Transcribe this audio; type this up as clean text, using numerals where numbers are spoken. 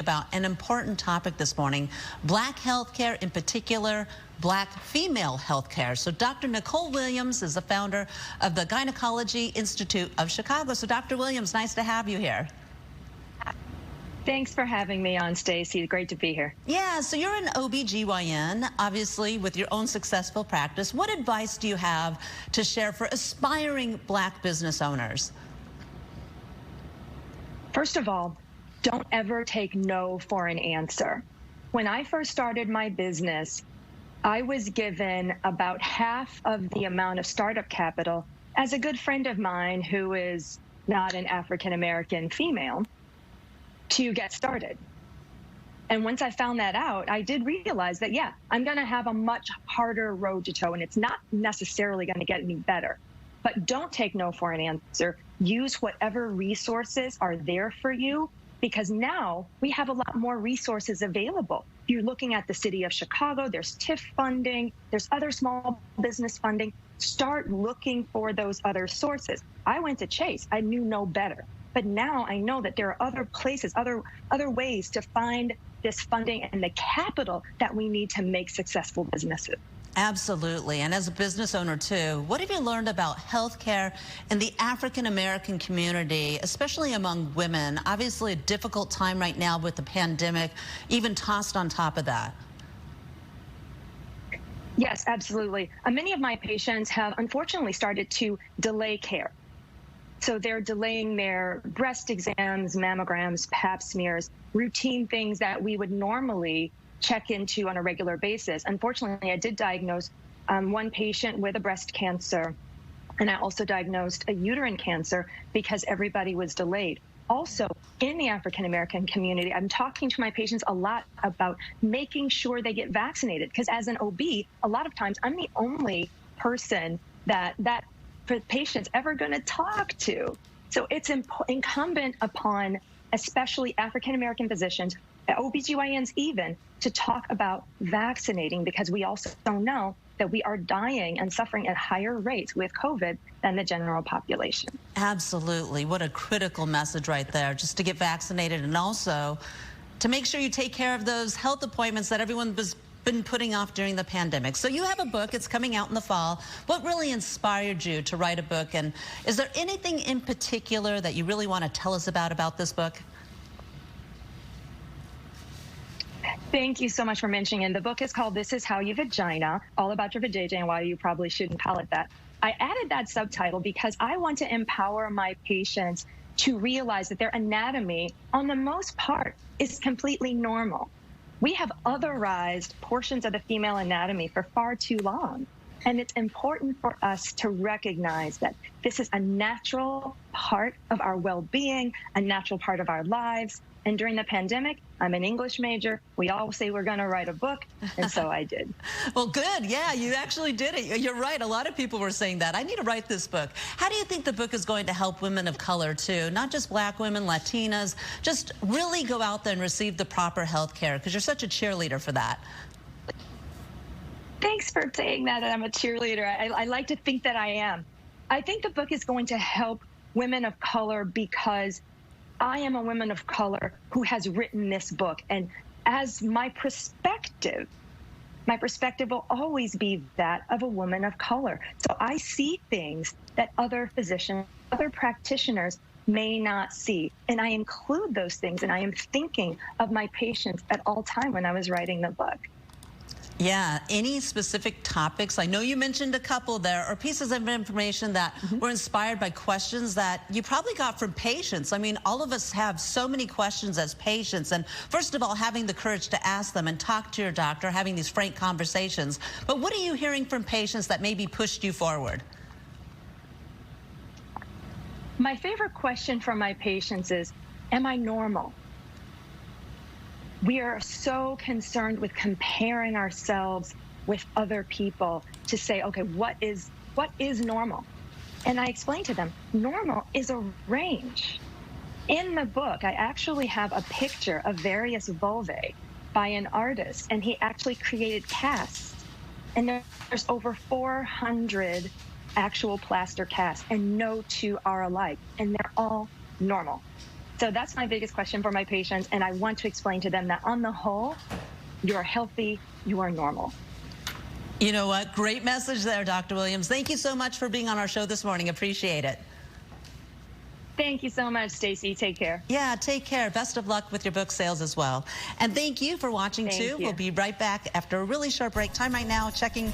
about an important topic this morning, Black healthcare, in particular, Black female healthcare. So Dr. Nicole Williams is the founder of the Gynecology Institute of Chicago. So Dr. Williams, nice to have you here. Thanks for having me on, Stacy. Great to be here. Yeah, so you're an OB-GYN, obviously, with your own successful practice. What advice do you have to share for aspiring Black business owners? First of all, don't ever take no for an answer. When I first started my business, I was given about half of the amount of startup capital as a good friend of mine who is not an African-American female to get started. And once I found that out, I did realize that, yeah, I'm going to have a much harder road to toe, and it's not necessarily going to get any better. But don't take no for an answer. Use whatever resources are there for you, because now we have a lot more resources available. If you're looking at the city of Chicago, there's TIF funding, there's other small business funding. Start looking for those other sources. I went to Chase. I knew no better. But now I know that there are other places, other ways to find this funding and the capital that we need to make successful businesses. Absolutely. And as a business owner, too, what have you learned about healthcare in the African-American community, especially among women? Obviously, a difficult time right now with the pandemic, even tossed on top of that. Yes, absolutely. Many of my patients have unfortunately started to delay care. So they're delaying their breast exams, mammograms, pap smears, routine things that we would normally check into on a regular basis. Unfortunately, I did diagnose one patient with a breast cancer, and I also diagnosed a uterine cancer because everybody was delayed. Also, in the African-American community, I'm talking to my patients a lot about making sure they get vaccinated, because as an OB, a lot of times I'm the only person that patient's ever going to talk to. So it's incumbent upon especially African-American physicians, OB-GYNs even, to talk about vaccinating, because we also know that we are dying and suffering at higher rates with COVID than the general population. Absolutely. What a critical message right there, just to get vaccinated and also to make sure you take care of those health appointments that everyone was been putting off during the pandemic. So you have a book, it's coming out in the fall. What really inspired you to write a book? And is there anything in particular that you really want to tell us about this book? Thank you so much for mentioning it. The book is called This Is How You Vagina, all about your vajayjay and why you probably shouldn't call it that. I added that subtitle because I want to empower my patients to realize that their anatomy, on the most part, is completely normal. We have otherized portions of the female anatomy for far too long. And it's important for us to recognize that this is a natural part of our well-being, a natural part of our lives. And during the pandemic, I'm an English major. We all say we're going to write a book, and so I did. Well, good. Yeah, you actually did it. You're right. A lot of people were saying that. I need to write this book. How do you think the book is going to help women of color, too? Not just Black women, Latinas, just really go out there and receive the proper health care, because you're such a cheerleader for that. Thanks for saying that I'm a cheerleader. I like to think that I am. I think the book is going to help women of color because I am a woman of color who has written this book. And as my perspective will always be that of a woman of color. So I see things that other physicians, other practitioners may not see. And I include those things, and I am thinking of my patients at all time when I was writing the book. Yeah, any specific topics? I know you mentioned a couple there, or pieces of information that were inspired by questions that you probably got from patients. I mean, all of us have so many questions as patients, and first of all, having the courage to ask them and talk to your doctor, having these frank conversations. But what are you hearing from patients that maybe pushed you forward? My favorite question from my patients is, am I normal? We are so concerned with comparing ourselves with other people to say, okay, what is normal? And I explain to them, normal is a range. In the book, I actually have a picture of various vulvae by an artist, and he actually created casts. And there's over 400 actual plaster casts, and no two are alike, and they're all normal. So that's my biggest question for my patients. And I want to explain to them that on the whole, you're healthy, you are normal. You know what? Great message there, Dr. Williams. Thank you so much for being on our show this morning. Appreciate it. Thank you so much, Stacey. Take care. Yeah, take care. Best of luck with your book sales as well. And thank you for watching, too. We'll be right back after a really short break. Time right now, checking